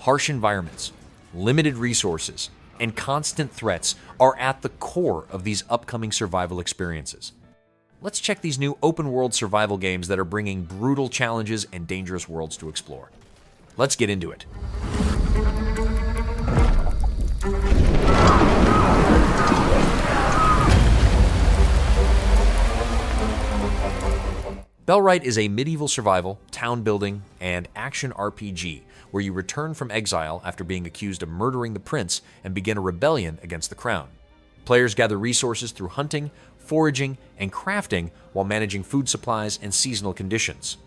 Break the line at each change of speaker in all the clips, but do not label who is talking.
Harsh environments, limited resources, and constant threats are at the core of these upcoming survival experiences. Let's check these new open-world survival games that are bringing brutal challenges and dangerous worlds to explore. Let's get into it. Bellwright is a medieval survival, town building, and action RPG where you return from exile after being accused of murdering the prince and begin a rebellion against the crown. Players gather resources through hunting, foraging, and crafting while managing food supplies and seasonal conditions.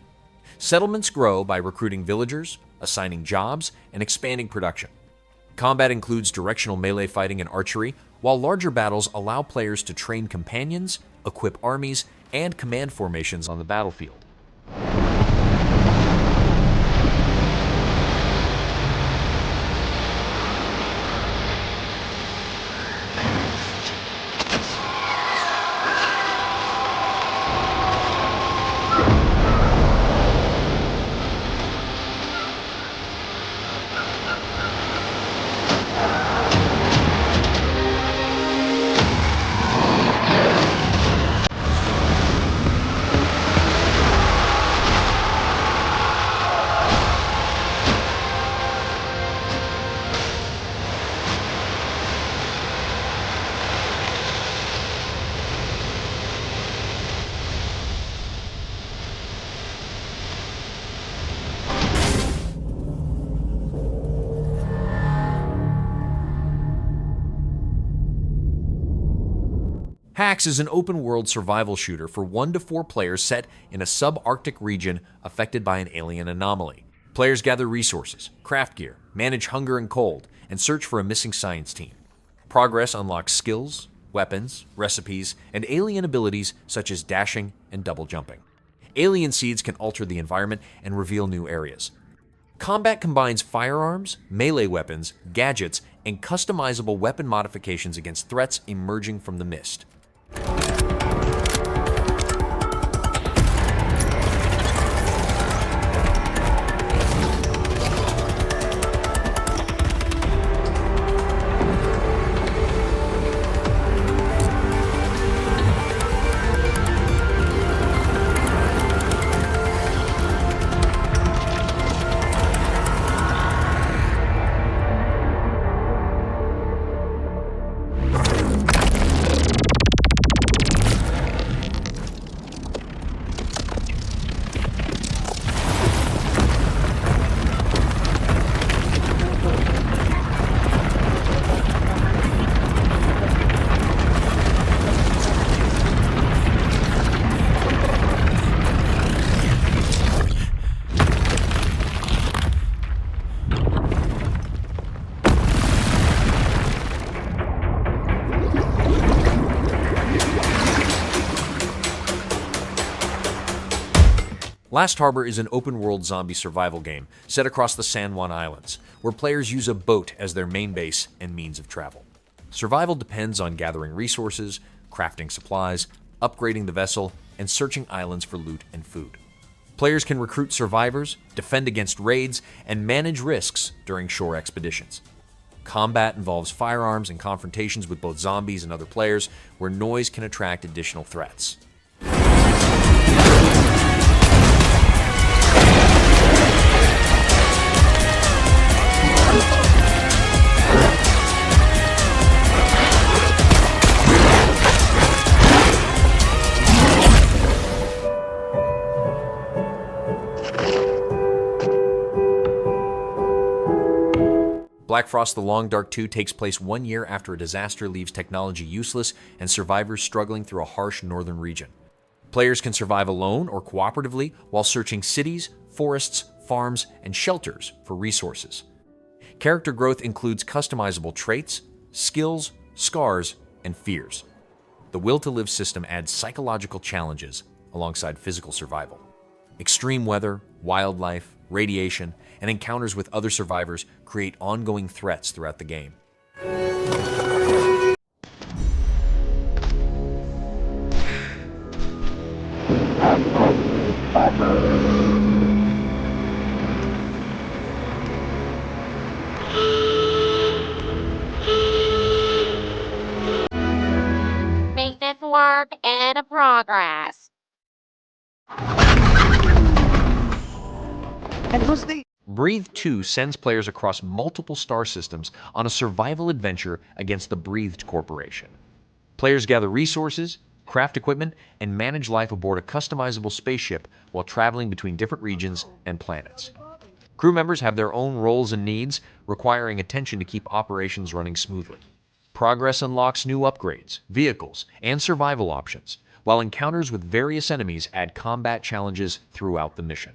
Settlements grow by recruiting villagers, assigning jobs, and expanding production. Combat includes directional melee fighting and archery, while larger battles allow players to train companions, equip armies, and command formations on the battlefield. HAEX is an open-world survival shooter for 1 to 4 players set in a subarctic region affected by an alien anomaly. Players gather resources, craft gear, manage hunger and cold, and search for a missing science team. Progress unlocks skills, weapons, recipes, and alien abilities such as dashing and double jumping. Alien seeds can alter the environment and reveal new areas. Combat combines firearms, melee weapons, gadgets, and customizable weapon modifications against threats emerging from the mist. Last Harbor is an open-world zombie survival game set across the San Juan Islands, where players use a boat as their main base and means of travel. Survival depends on gathering resources, crafting supplies, upgrading the vessel, and searching islands for loot and food. Players can recruit survivors, defend against raids, and manage risks during shore expeditions. Combat involves firearms and confrontations with both zombies and other players, where noise can attract additional threats. Blackfrost The Long Dark 2 takes place 1 year after a disaster leaves technology useless and survivors struggling through a harsh northern region. Players can survive alone or cooperatively while searching cities, forests, farms, and shelters for resources. Character growth includes customizable traits, skills, scars, and fears. The Will to Live system adds psychological challenges alongside physical survival. Extreme weather, wildlife, radiation, and encounters with other survivors create ongoing threats throughout the game. Breathe 2 sends players across multiple star systems on a survival adventure against the Breathed Corporation. Players gather resources, craft equipment, and manage life aboard a customizable spaceship while traveling between different regions and planets. Crew members have their own roles and needs, requiring attention to keep operations running smoothly. Progress unlocks new upgrades, vehicles, and survival options, while encounters with various enemies add combat challenges throughout the mission.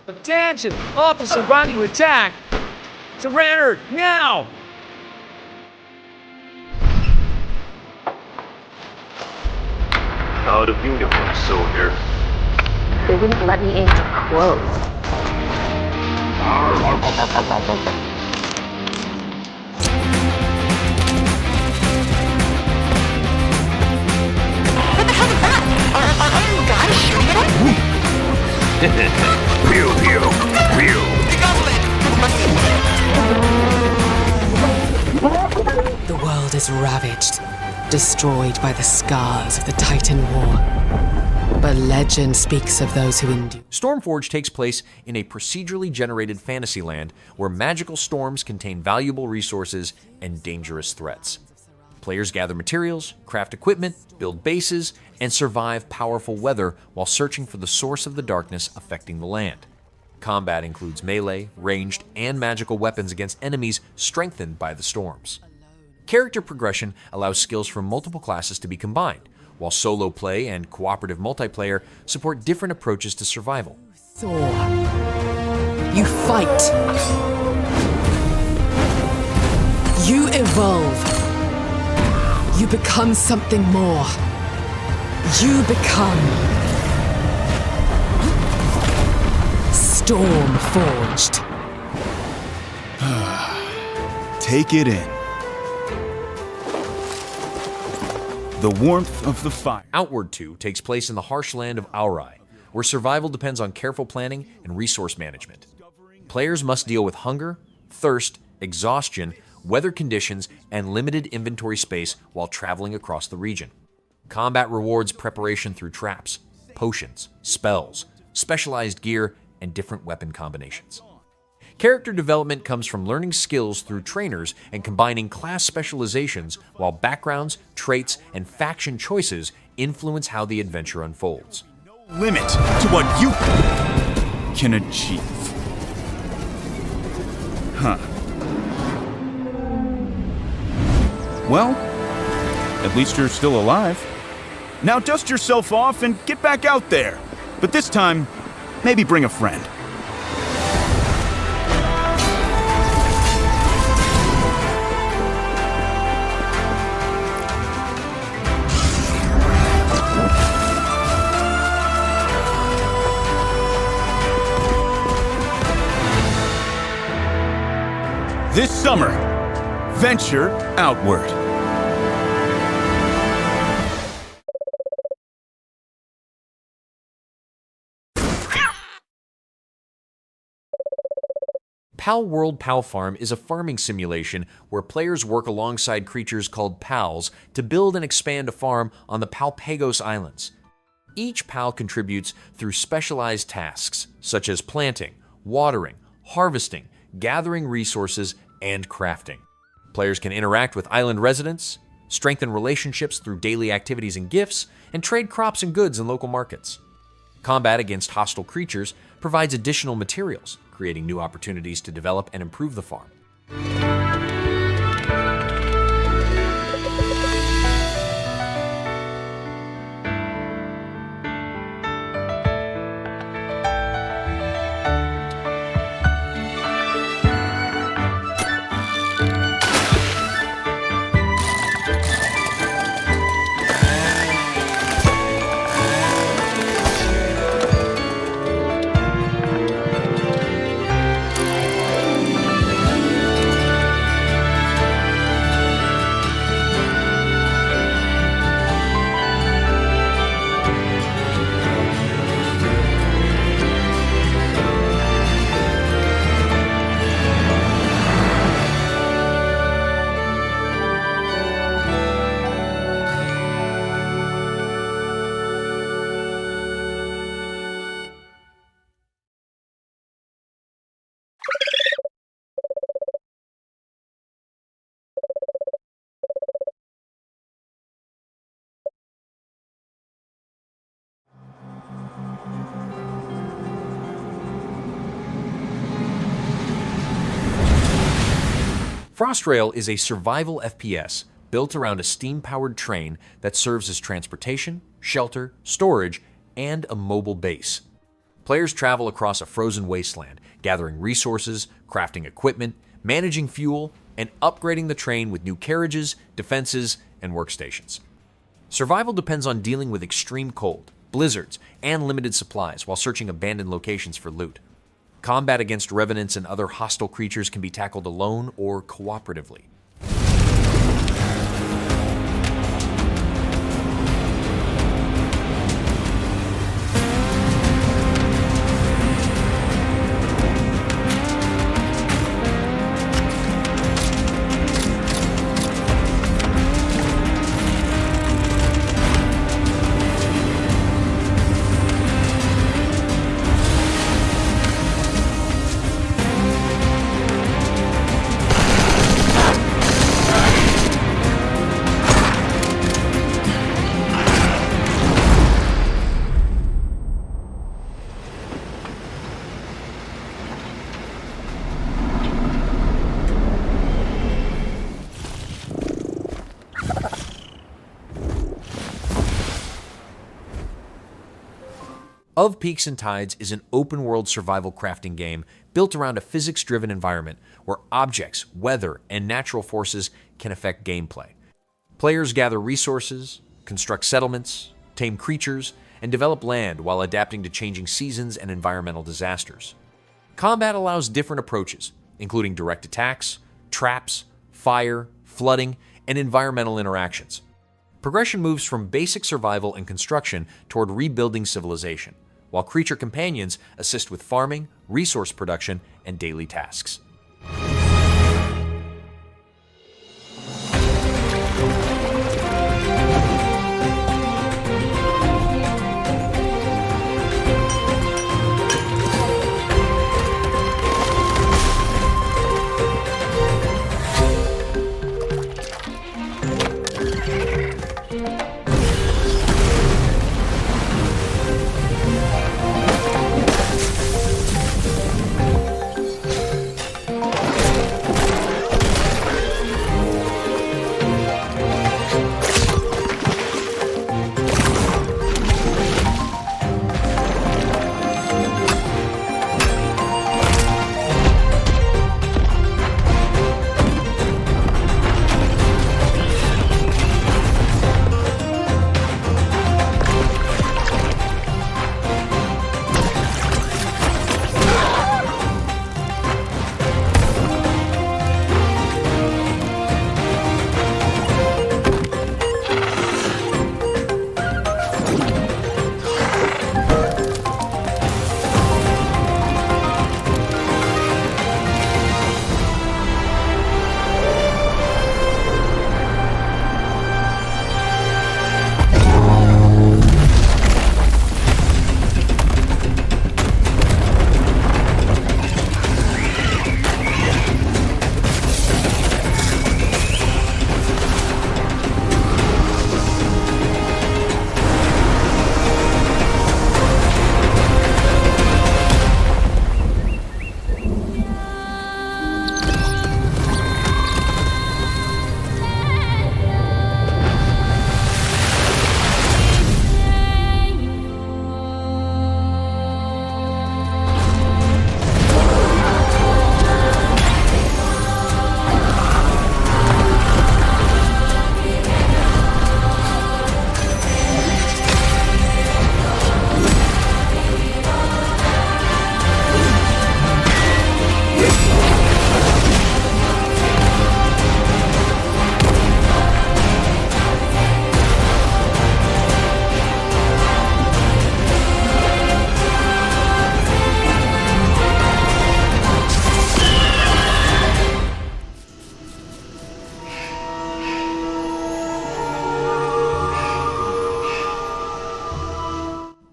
Attention! Officer about to attack! Surrender now!
Out of uniform, soldier.
They wouldn't let me into clothes. What the hell is that? Are guys shooting at us?
Pew, pew, pew.
The world is ravaged, destroyed by the scars of the Titan War. But legend speaks of those who endure.
Stormforge takes place in a procedurally generated fantasy land where magical storms contain valuable resources and dangerous threats. Players gather materials, craft equipment, build bases, and survive powerful weather while searching for the source of the darkness affecting the land. Combat includes melee, ranged, and magical weapons against enemies strengthened by the storms. Character progression allows skills from multiple classes to be combined, while solo play and cooperative multiplayer support different approaches to survival.
Soar. You fight. You evolve. You become something more. You become Stormforged.
Take it in. The warmth of the fire.
Outward 2 takes place in the harsh land of Aurai, where survival depends on careful planning and resource management. Players must deal with hunger, thirst, exhaustion, weather conditions, and limited inventory space while traveling across the region. Combat rewards preparation through traps, potions, spells, specialized gear, and different weapon combinations. Character development comes from learning skills through trainers and combining class specializations, while backgrounds, traits, and faction choices influence how the adventure unfolds.
Limit to what you can achieve. Huh. Well, at least you're still alive. Now dust yourself off and get back out there. But this time, maybe bring a friend. This summer, venture outward.
Palworld Palfarm is a farming simulation where players work alongside creatures called pals to build and expand a farm on the Palpagos Islands. Each pal contributes through specialized tasks, such as planting, watering, harvesting, gathering resources, and crafting. Players can interact with island residents, strengthen relationships through daily activities and gifts, and trade crops and goods in local markets. Combat against hostile creatures provides additional materials, creating new opportunities to develop and improve the farm. Frostrail is a survival FPS built around a steam-powered train that serves as transportation, shelter, storage, and a mobile base. Players travel across a frozen wasteland, gathering resources, crafting equipment, managing fuel, and upgrading the train with new carriages, defenses, and workstations. Survival depends on dealing with extreme cold, blizzards, and limited supplies while searching abandoned locations for loot. Combat against revenants and other hostile creatures can be tackled alone or cooperatively. Of Peaks and Tides is an open-world survival crafting game built around a physics-driven environment where objects, weather, and natural forces can affect gameplay. Players gather resources, construct settlements, tame creatures, and develop land while adapting to changing seasons and environmental disasters. Combat allows different approaches, including direct attacks, traps, fire, flooding, and environmental interactions. Progression moves from basic survival and construction toward rebuilding civilization, while creature companions assist with farming, resource production, and daily tasks.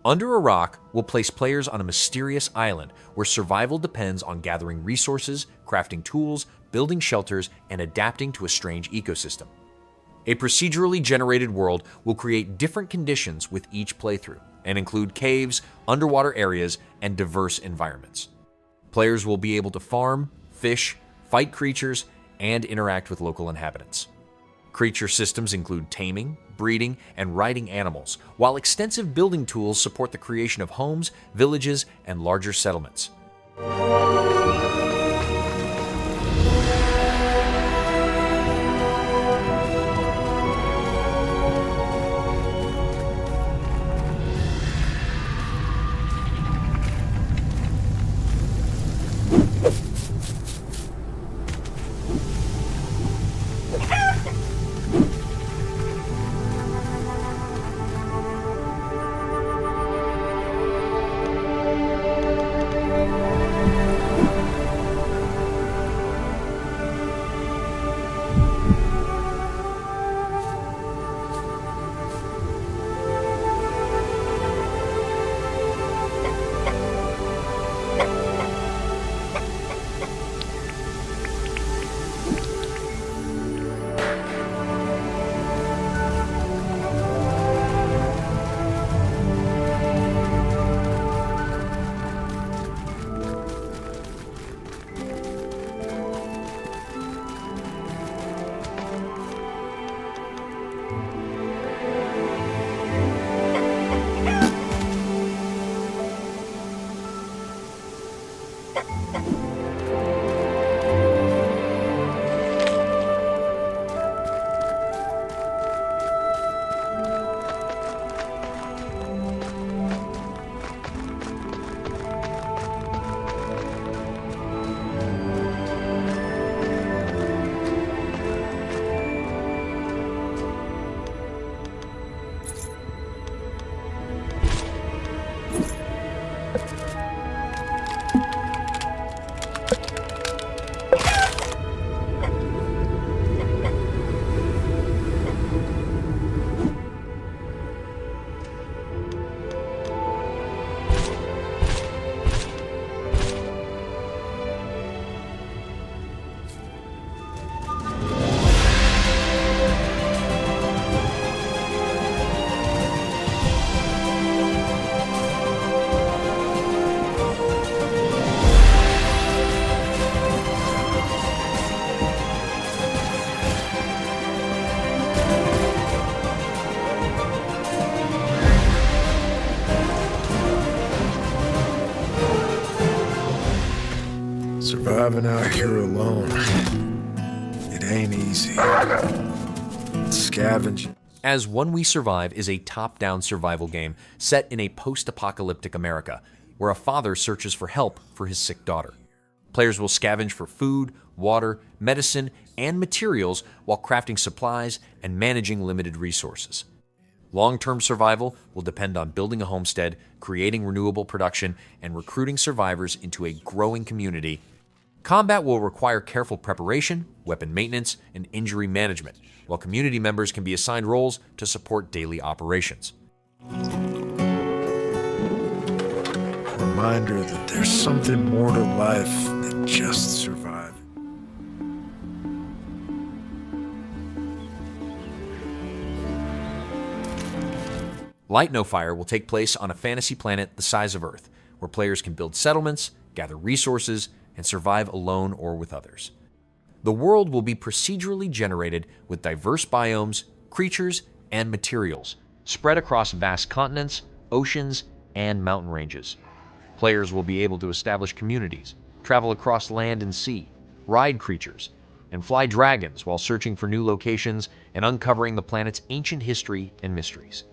Under a Rock will place players on a mysterious island where survival depends on gathering resources, crafting tools, building shelters, and adapting to a strange ecosystem. A procedurally generated world will create different conditions with each playthrough and include caves, underwater areas, and diverse environments. Players will be able to farm, fish, fight creatures, and interact with local inhabitants. Creature systems include taming, breeding, and riding animals, while extensive building tools support the creation of homes, villages, and larger settlements.
Surviving out here alone, it ain't easy. Scavenging.
As One We Survive is a top-down survival game set in a post-apocalyptic America, where a father searches for help for his sick daughter. Players will scavenge for food, water, medicine, and materials while crafting supplies and managing limited resources. Long-term survival will depend on building a homestead, creating renewable production, and recruiting survivors into a growing community. Combat will require careful preparation, weapon maintenance, and injury management, while community members can be assigned roles to support daily operations.
Reminder that there's something more to life than just surviving.
Light No Fire will take place on a fantasy planet the size of Earth, where players can build settlements, gather resources, and survive alone or with others. The world will be procedurally generated with diverse biomes, creatures, and materials, spread across vast continents, oceans, and mountain ranges. Players will be able to establish communities, travel across land and sea, ride creatures, and fly dragons while searching for new locations and uncovering the planet's ancient history and mysteries.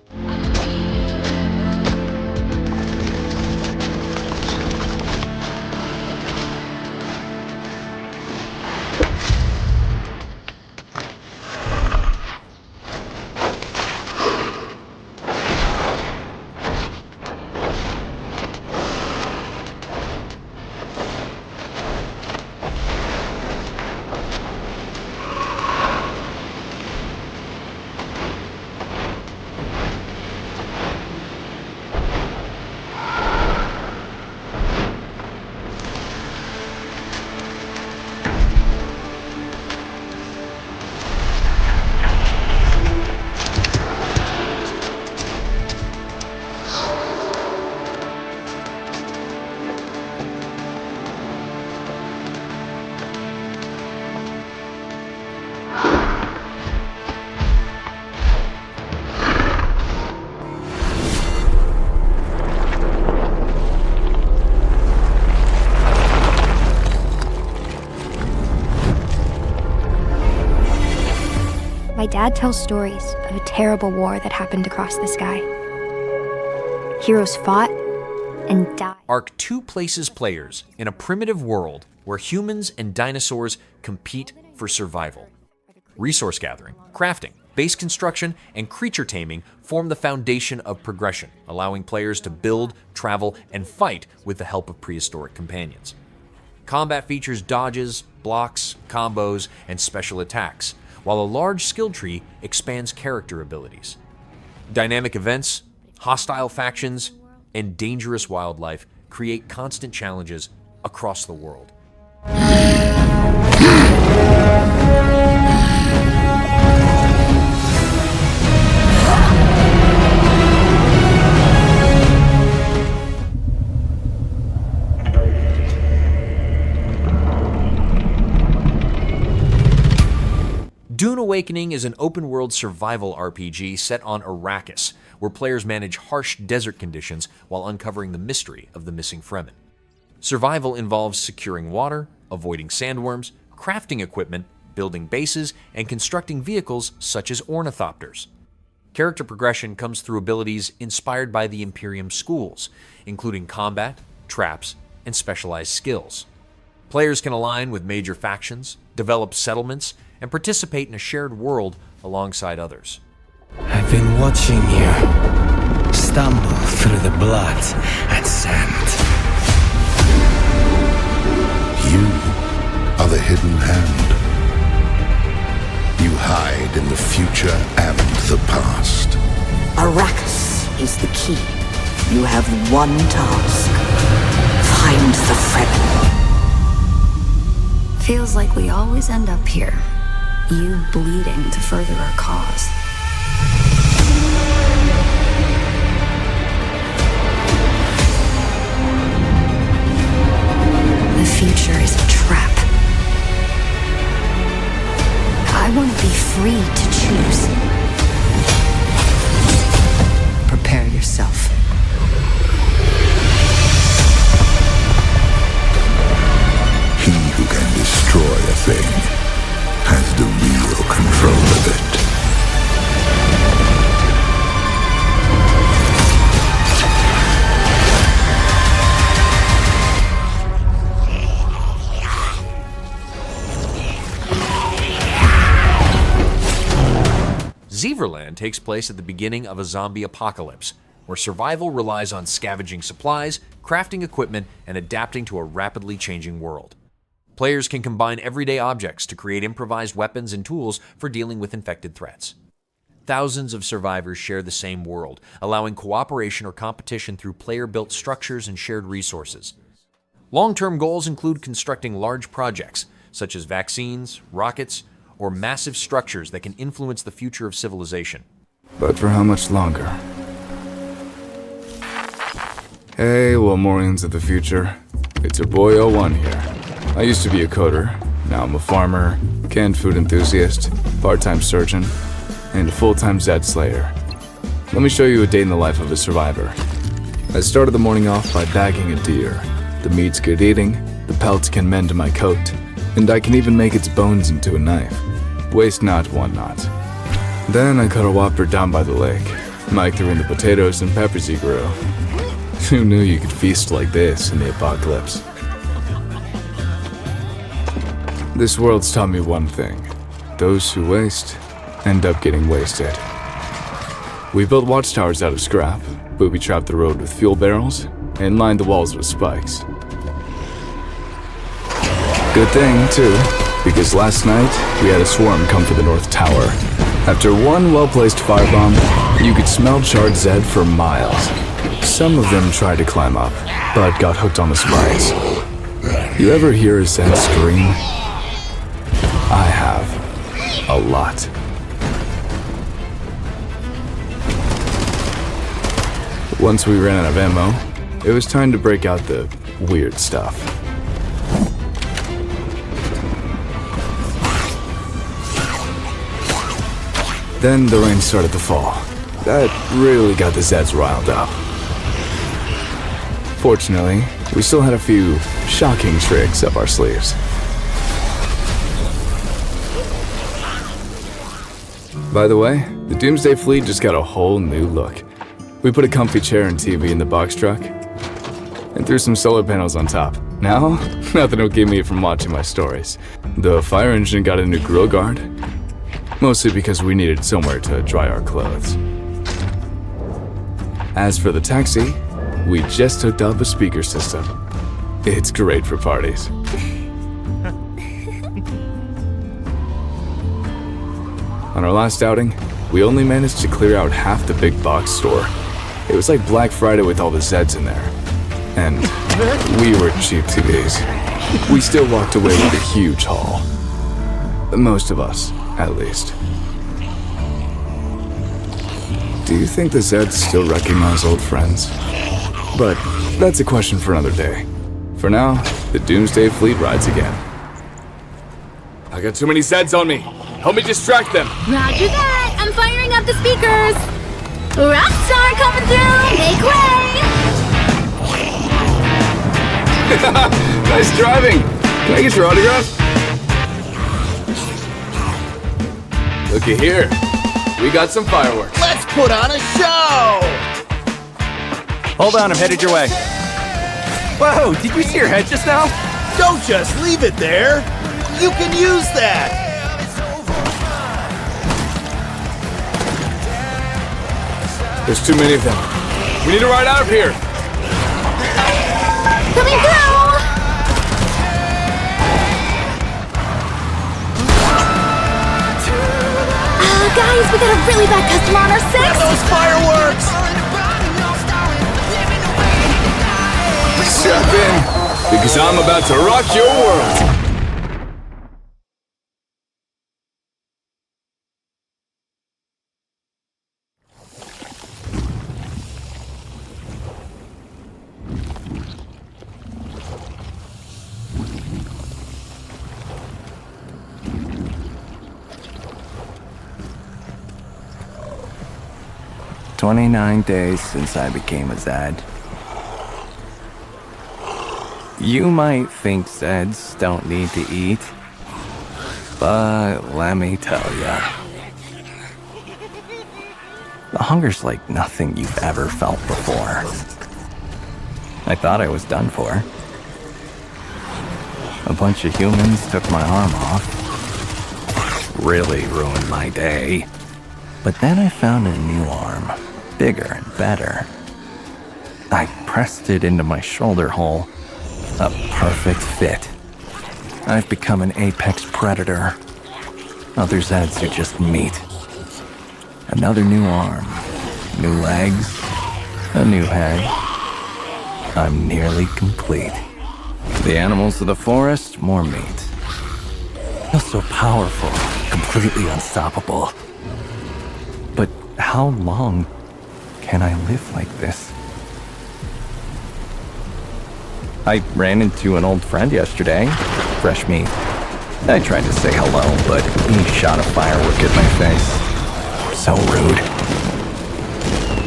My dad tells stories of a terrible war that happened across the sky. Heroes fought and died.
Arc 2 places players in a primitive world where humans and dinosaurs compete for survival. Resource gathering, crafting, base construction, and creature taming form the foundation of progression, allowing players to build, travel, and fight with the help of prehistoric companions. Combat features dodges, blocks, combos, and special attacks, while a large skill tree expands character abilities. Dynamic events, hostile factions, and dangerous wildlife create constant challenges across the world. Dune Awakening is an open-world survival RPG set on Arrakis, where players manage harsh desert conditions while uncovering the mystery of the missing Fremen. Survival involves securing water, avoiding sandworms, crafting equipment, building bases, and constructing vehicles such as ornithopters. Character progression comes through abilities inspired by the Imperium schools, including combat, traps, and specialized skills. Players can align with major factions, develop settlements, and participate in a shared world alongside others.
I've been watching you stumble through the blood and sand.
You are the hidden hand. You hide in the future and the past.
Arrakis is the key. You have one task. Find the Fremen.
Feels like we always end up here. You bleeding to further our cause. The future is a trap. I want to be free to choose. Prepare yourself.
He who can destroy a thing has the real control of it.
Zeverland takes place at the beginning of a zombie apocalypse, where survival relies on scavenging supplies, crafting equipment, and adapting to a rapidly changing world. Players can combine everyday objects to create improvised weapons and tools for dealing with infected threats. Thousands of survivors share the same world, allowing cooperation or competition through player-built structures and shared resources. Long-term goals include constructing large projects, such as vaccines, rockets, or massive structures that can influence the future of civilization.
But for how much longer? Hey, Wilmorians of the future. It's your boy 01 here. I used to be a coder. Now I'm a farmer, canned food enthusiast, part-time surgeon, and a full-time Zed Slayer. Let me show you a day in the life of a survivor. I started the morning off by bagging a deer. The meat's good eating, the pelts can mend my coat, and I can even make its bones into a knife. Waste not, want not. Then I cut a whopper down by the lake. Mike threw in the potatoes and peppers he grew. Who knew you could feast like this in the apocalypse? This world's taught me one thing. Those who waste end up getting wasted. We built watchtowers out of scrap, booby-trapped the road with fuel barrels, and lined the walls with spikes. Good thing, too, because last night we had a swarm come for the North Tower. After one well-placed firebomb, you could smell charred Zed for miles. Some of them tried to climb up, but got hooked on the spikes. You ever hear a Zed scream? I have. A lot. Once we ran out of ammo, it was time to break out the weird stuff. Then the rain started to fall. That really got the Zeds riled up. Fortunately, we still had a few shocking tricks up our sleeves. By the way, the Doomsday Fleet just got a whole new look. We put a comfy chair and TV in the box truck and threw some solar panels on top. Now, nothing will keep me from watching my stories. The fire engine got a new grill guard, mostly because we needed somewhere to dry our clothes. As for the taxi, we just hooked up a speaker system. It's great for parties. On our last outing, we only managed to clear out half the big box store. It was like Black Friday with all the Zeds in there. And we were cheap TVs. We still walked away with a huge haul. Most of us, at least. Do you think the Zeds still recognize old friends? But that's a question for another day. For now, the Doomsday Fleet rides again. I got too many Zeds on me. Help me distract them.
Roger that. I'm firing up the speakers. Rockstar coming through. Make way.
Nice driving. Can I get your autograph? Looky here. We got some fireworks.
Let's put on a show!
Hold on, I'm headed your way. Whoa, did you see your head just now?
Don't just leave it there. You can use that.
There's too many of them. We need to ride out of here.
Coming through! Guys, we got a really bad customer on our 6!
Grab those fireworks!
Strap in, because I'm about to rock your world.
29 days since I became a Zed. You might think Zeds don't need to eat, but let me tell ya, the hunger's like nothing you've ever felt before. I thought I was done for. A bunch of humans took my arm off. Really ruined my day. But then I found a new arm, bigger and better. I pressed it into my shoulder hole. A perfect fit. I've become an apex predator. Other Zeds are just meat. Another new arm, new legs, a new head. I'm nearly complete. The animals of the forest, more meat. Feel so powerful, completely unstoppable. But how long can I live like this? I ran into an old friend yesterday, fresh meat. I tried to say hello, but he shot a firework at my face. So rude.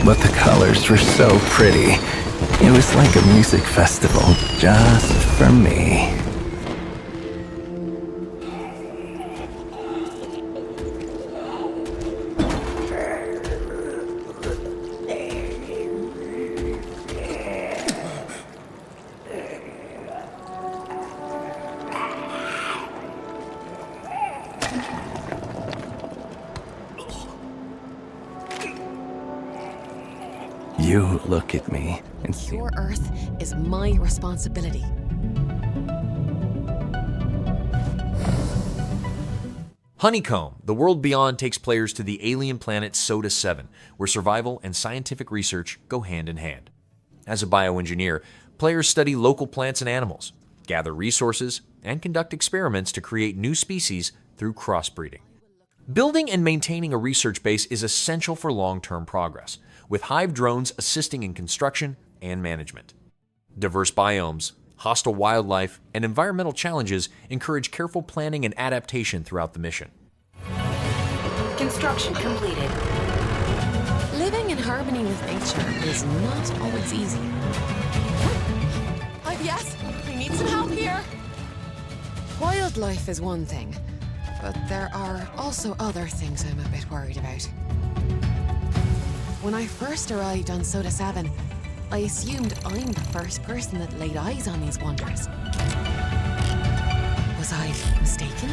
But the colors were so pretty. It was like a music festival just for me. You look at me and see.
Your Earth is my responsibility.
Honeycomb, The World Beyond takes players to the alien planet Soda 7, where survival and scientific research go hand in hand. As a bioengineer, players study local plants and animals, gather resources, and conduct experiments to create new species through crossbreeding. Building and maintaining a research base is essential for long-term progress, with Hive drones assisting in construction and management. Diverse biomes, hostile wildlife, and environmental challenges encourage careful planning and adaptation throughout the mission.
Construction completed.
Living in harmony with nature is not always easy.
Yes, I need some help here.
Wildlife is one thing, but there are also other things I'm a bit worried about. When I first arrived on Soda 7, I assumed I'm the first person that laid eyes on these wonders. Was I mistaken?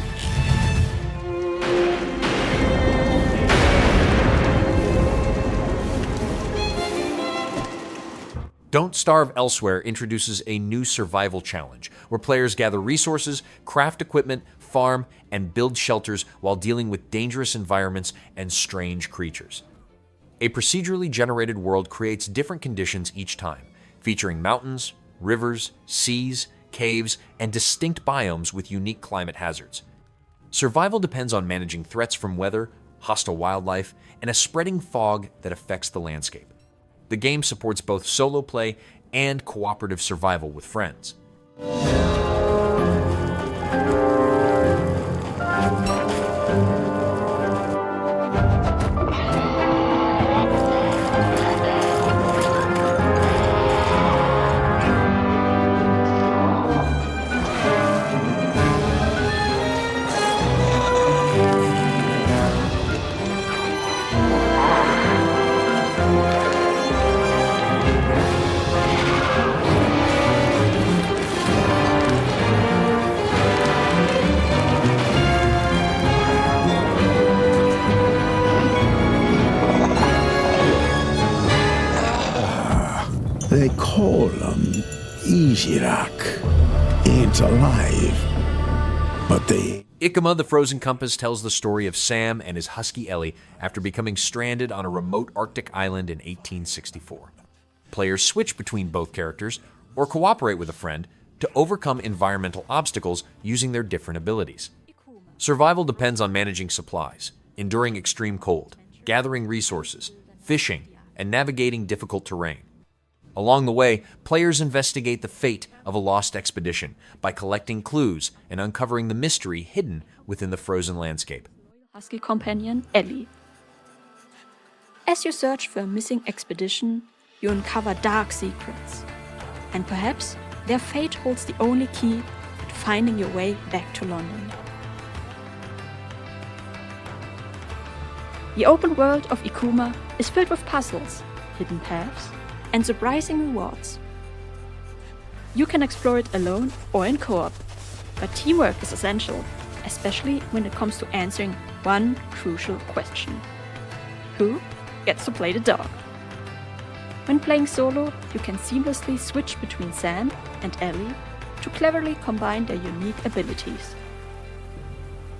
Don't Starve Elsewhere introduces a new survival challenge, where players gather resources, craft equipment, farm, and build shelters while dealing with dangerous environments and strange creatures. A procedurally generated world creates different conditions each time, featuring mountains, rivers, seas, caves, and distinct biomes with unique climate hazards. Survival depends on managing threats from weather, hostile wildlife, and a spreading fog that affects the landscape. The game supports both solo play and cooperative survival with friends.
They call them Ijirak. Ain't alive, but they...
Ikuma, the Frozen Compass, tells the story of Sam and his husky Ellie after becoming stranded on a remote Arctic island in 1864. Players switch between both characters or cooperate with a friend to overcome environmental obstacles using their different abilities. Survival depends on managing supplies, enduring extreme cold, gathering resources, fishing, and navigating difficult terrain. Along the way, players investigate the fate of a lost expedition by collecting clues and uncovering the mystery hidden within the frozen landscape.
Husky companion, Ellie. As you search for a missing expedition, you uncover dark secrets. And perhaps their fate holds the only key to finding your way back to London. The open world of Ikuma is filled with puzzles, hidden paths, and surprising rewards. You can explore it alone or in co-op, but teamwork is essential, especially when it comes to answering one crucial question. Who gets to play the dog? When playing solo, you can seamlessly switch between Sam and Ellie to cleverly combine their unique abilities.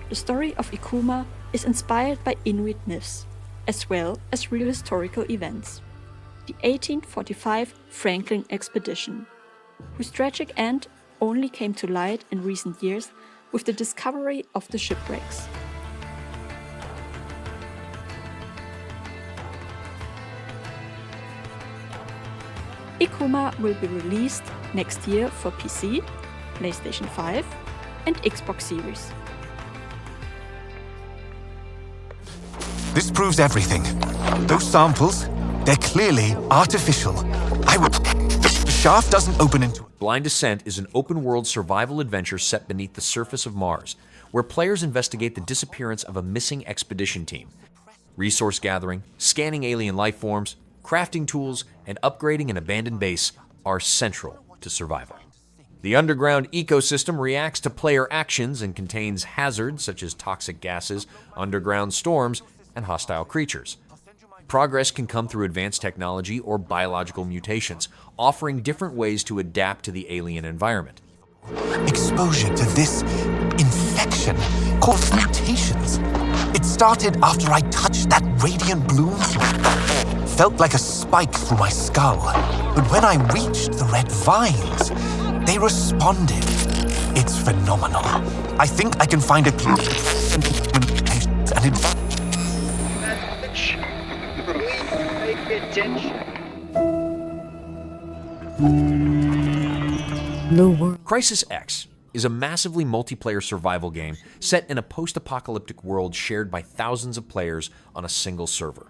The story of Ikuma is inspired by Inuit myths, as well as real historical events. The 1845 Franklin expedition, whose tragic end only came to light in recent years with the discovery of the shipwrecks. Ikuma will be released next year for PC, PlayStation 5, and Xbox Series.
This proves everything. Those samples, they're clearly artificial. The shaft doesn't open into...
Blind Descent is an open-world survival adventure set beneath the surface of Mars, where players investigate the disappearance of a missing expedition team. Resource gathering, scanning alien life forms, crafting tools, and upgrading an abandoned base are central to survival. The underground ecosystem reacts to player actions and contains hazards such as toxic gases, underground storms, and hostile creatures. Progress can come through advanced technology or biological mutations, offering different ways to adapt to the alien environment.
Exposure to this infection caused mutations. It started after I touched that radiant bloom. Felt like a spike through my skull. But when I reached the red vines, they responded. It's phenomenal. I think I can find a clue and it...
Crisis X is a massively multiplayer survival game set in a post-apocalyptic world shared by thousands of players on a single server.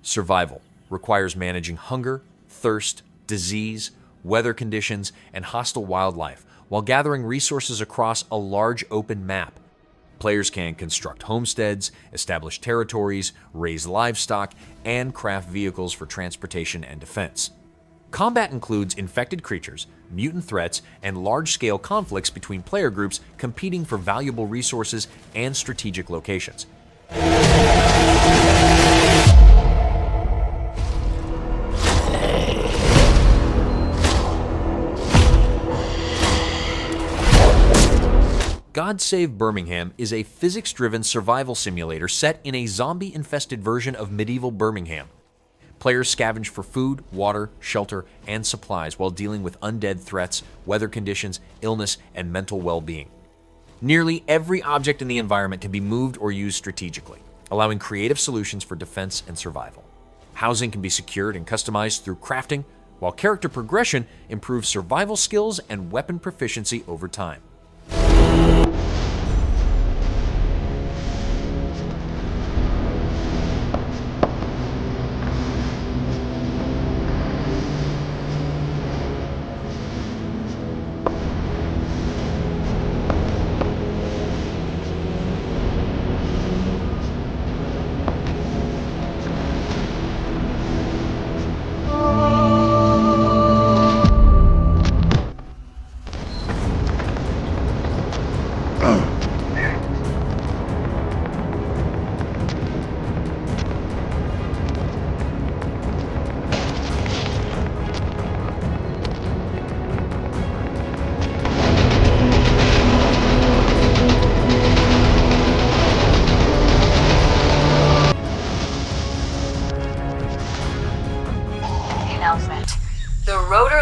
Survival requires managing hunger, thirst, disease, weather conditions, and hostile wildlife while gathering resources across a large open map. Players can construct homesteads, establish territories, raise livestock, and craft vehicles for transportation and defense. Combat includes infected creatures, mutant threats, and large-scale conflicts between player groups competing for valuable resources and strategic locations. God Save Birmingham is a physics-driven survival simulator set in a zombie-infested version of medieval Birmingham. Players scavenge for food, water, shelter, and supplies while dealing with undead threats, weather conditions, illness, and mental well-being. Nearly every object in the environment can be moved or used strategically, allowing creative solutions for defense and survival. Housing can be secured and customized through crafting, while character progression improves survival skills and weapon proficiency over time.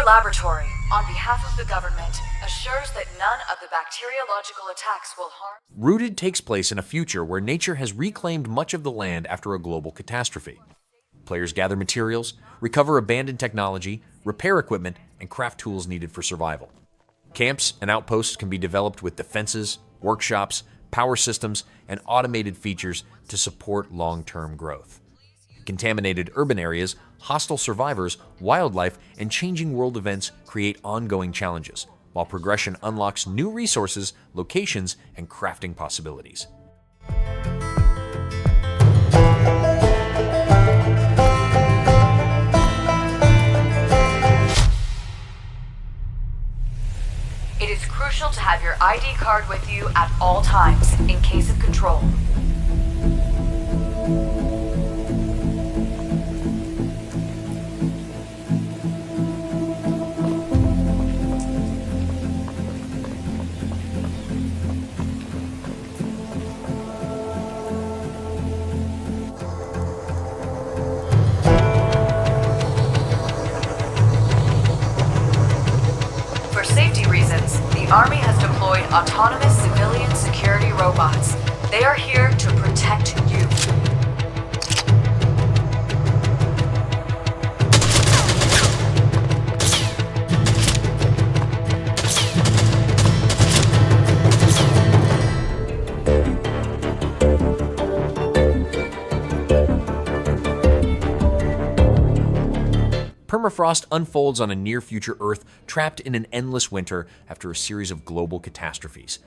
Laboratory, on behalf of the government, assures that none of the bacteriological attacks will harm.
Rooted takes place in a future where nature has reclaimed much of the land after a global catastrophe. Players gather materials, recover abandoned technology, repair equipment, and craft tools needed for survival. Camps and outposts can be developed with defenses, workshops, power systems, and automated features to support long-term growth. Contaminated urban areas, hostile survivors, wildlife, and changing world events create ongoing challenges, while progression unlocks new resources, locations, and crafting possibilities.
It is crucial to have your ID card with you at all times in case of control. The Army has deployed autonomous civilian security robots. They are here to protect you.
Permafrost unfolds on a near-future Earth trapped in an endless winter after a series of global catastrophes.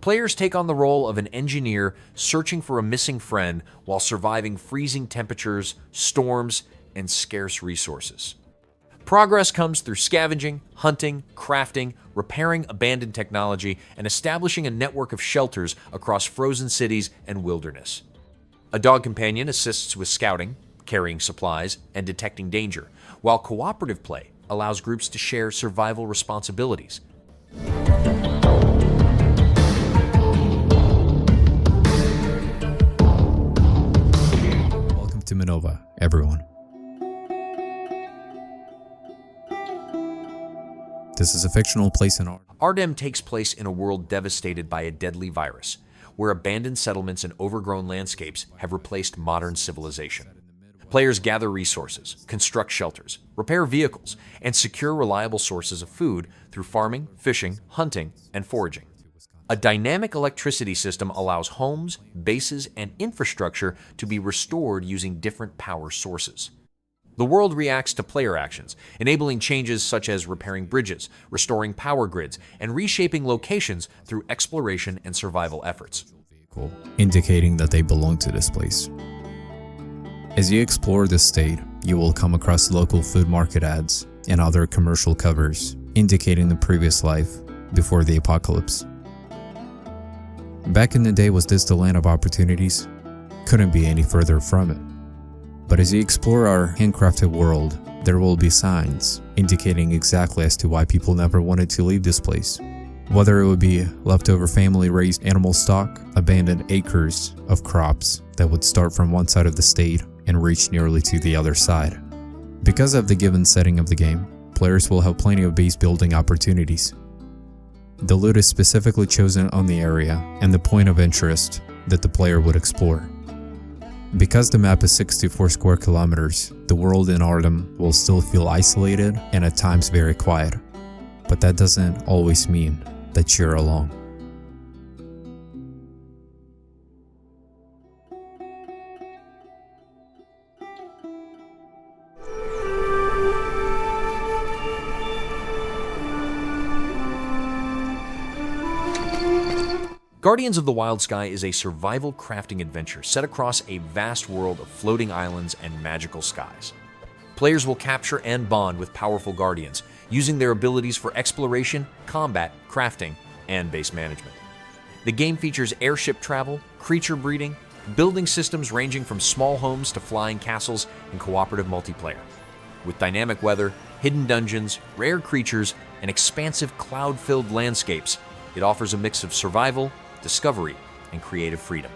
Players take on the role of an engineer searching for a missing friend while surviving freezing temperatures, storms, and scarce resources. Progress comes through scavenging, hunting, crafting, repairing abandoned technology, and establishing a network of shelters across frozen cities and wilderness. A dog companion assists with scouting, carrying supplies, and detecting danger, while cooperative play allows groups to share survival responsibilities.
Welcome to Minova, everyone. This is a fictional place in Ardem.
Ardem takes place in a world devastated by a deadly virus, where abandoned settlements and overgrown landscapes have replaced modern civilization. Players gather resources, construct shelters, repair vehicles, and secure reliable sources of food through farming, fishing, hunting, and foraging. A dynamic electricity system allows homes, bases, and infrastructure to be restored using different power sources. The world reacts to player actions, enabling changes such as repairing bridges, restoring power grids, and reshaping locations through exploration and survival efforts.
indicating that they belong to this place. As you explore this state, you will come across local food market ads and other commercial covers indicating the previous life before the apocalypse. Back in the day, was this the land of opportunities? Couldn't be any further from it. But as you explore our handcrafted world, there will be signs indicating exactly as to why people never wanted to leave this place. Whether it would be leftover family-raised animal stock, abandoned acres of crops that would start from one side of the state and reach nearly to the other side. Because of the given setting of the game, players will have plenty of base building opportunities. The loot is specifically chosen on the area and the point of interest that the player would explore. Because the map is 64 square kilometers, the world in Ardem will still feel isolated and at times very quiet, but that doesn't always mean that you're alone.
Guardians of the Wild Sky is a survival crafting adventure set across a vast world of floating islands and magical skies. Players will capture and bond with powerful guardians, using their abilities for exploration, combat, crafting, and base management. The game features airship travel, creature breeding, building systems ranging from small homes to flying castles, and cooperative multiplayer. With dynamic weather, hidden dungeons, rare creatures, and expansive cloud-filled landscapes, it offers a mix of survival, discovery, and creative freedom.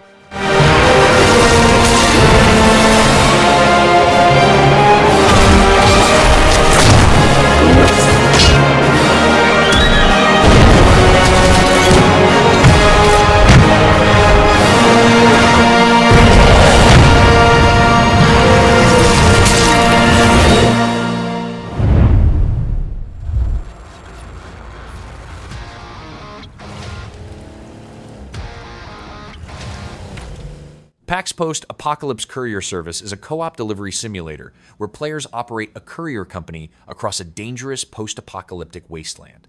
PAX Post-Apocalypse Courier Service is a co-op delivery simulator where players operate a courier company across a dangerous post-apocalyptic wasteland.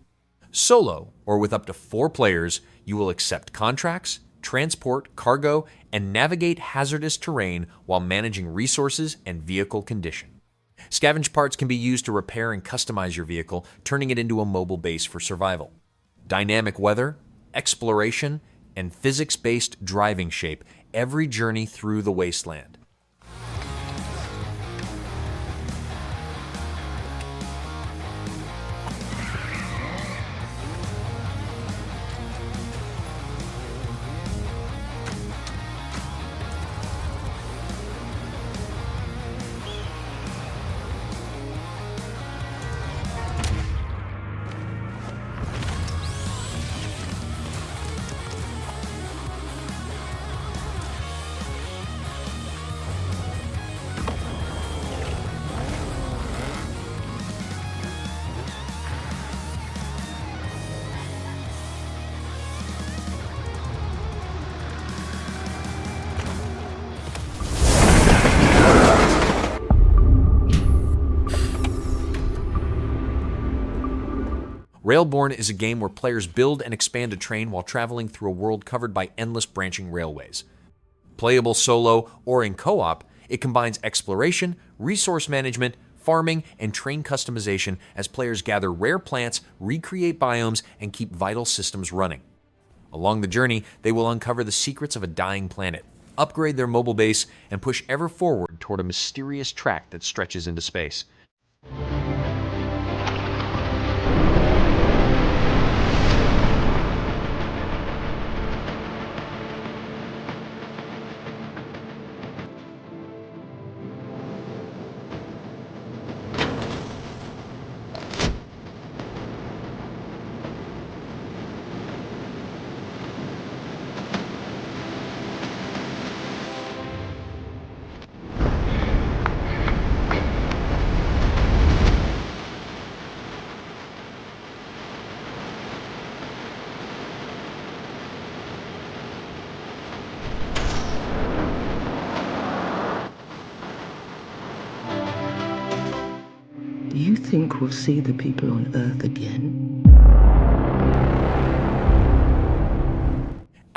Solo, or with up to 4 players, you will accept contracts, transport, cargo, and navigate hazardous terrain while managing resources and vehicle condition. Scavenge parts can be used to repair and customize your vehicle, turning it into a mobile base for survival. Dynamic weather, exploration, and physics-based driving shape every journey through the wasteland. Railborn is a game where players build and expand a train while traveling through a world covered by endless branching railways. Playable solo or in co-op, it combines exploration, resource management, farming, and train customization as players gather rare plants, recreate biomes, and keep vital systems running. Along the journey, they will uncover the secrets of a dying planet, upgrade their mobile base, and push ever forward toward a mysterious track that stretches into space.
Do you think we'll see the people on Earth again?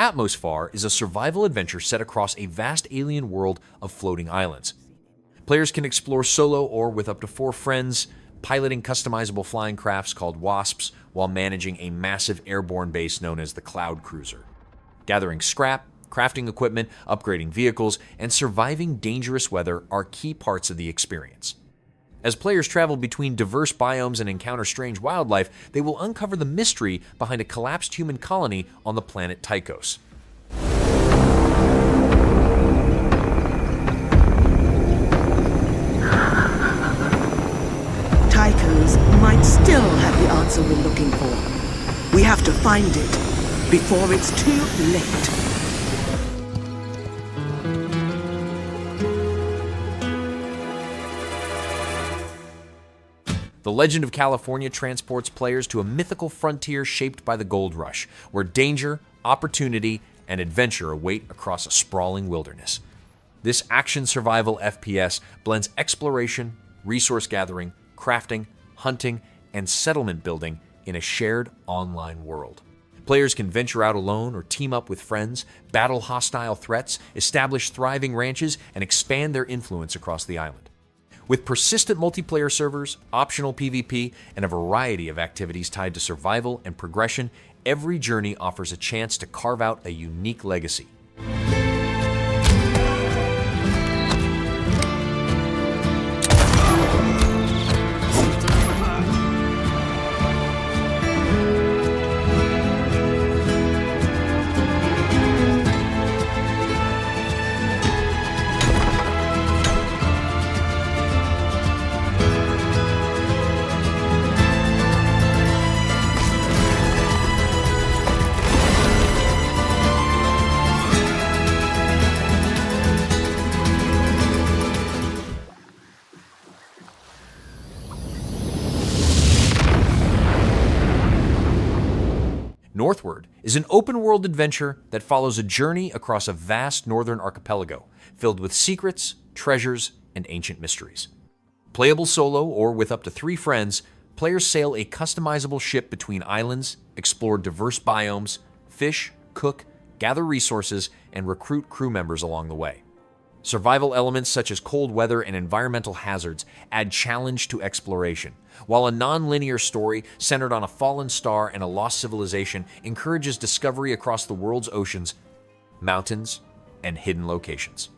Atmosfar is a survival adventure set across a vast alien world of floating islands. Players can explore solo or with up to 4 friends, piloting customizable flying crafts called wasps while managing a massive airborne base known as the Cloud Cruiser. Gathering scrap, crafting equipment, upgrading vehicles, and surviving dangerous weather are key parts of the experience. As players travel between diverse biomes and encounter strange wildlife, they will uncover the mystery behind a collapsed human colony on the planet Tychos.
Tychos might still have the answer we're looking for. We have to find it before it's too late.
The Legend of California transports players to a mythical frontier shaped by the gold rush, where danger, opportunity, and adventure await across a sprawling wilderness. This action survival FPS blends exploration, resource gathering, crafting, hunting, and settlement building in a shared online world. Players can venture out alone or team up with friends, battle hostile threats, establish thriving ranches, and expand their influence across the island. With persistent multiplayer servers, optional PvP, and a variety of activities tied to survival and progression, every journey offers a chance to carve out a unique legacy. Northward is an open-world adventure that follows a journey across a vast northern archipelago filled with secrets, treasures, and ancient mysteries. Playable solo or with up to 3 friends, players sail a customizable ship between islands, explore diverse biomes, fish, cook, gather resources, and recruit crew members along the way. Survival elements such as cold weather and environmental hazards add challenge to exploration, while a non-linear story centered on a fallen star and a lost civilization encourages discovery across the world's oceans, mountains, and hidden locations.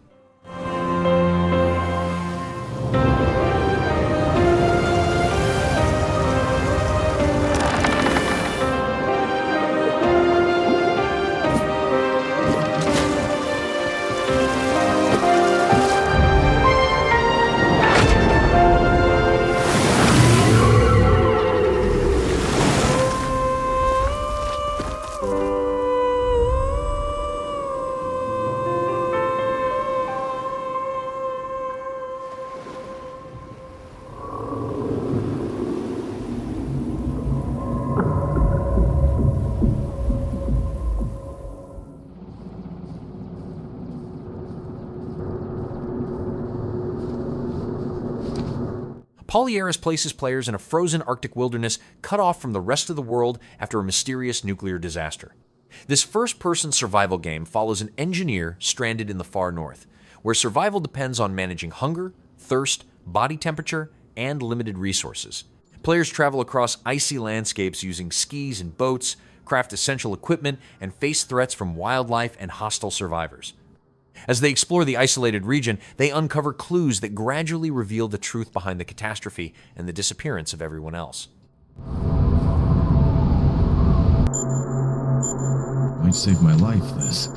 Polyaris places players in a frozen Arctic wilderness cut off from the rest of the world after a mysterious nuclear disaster. This first-person survival game follows an engineer stranded in the far north, where survival depends on managing hunger, thirst, body temperature, and limited resources. Players travel across icy landscapes using skis and boats, craft essential equipment, and face threats from wildlife and hostile survivors. As they explore the isolated region, they uncover clues that gradually reveal the truth behind the catastrophe and the disappearance of everyone else.
Might save my life, this.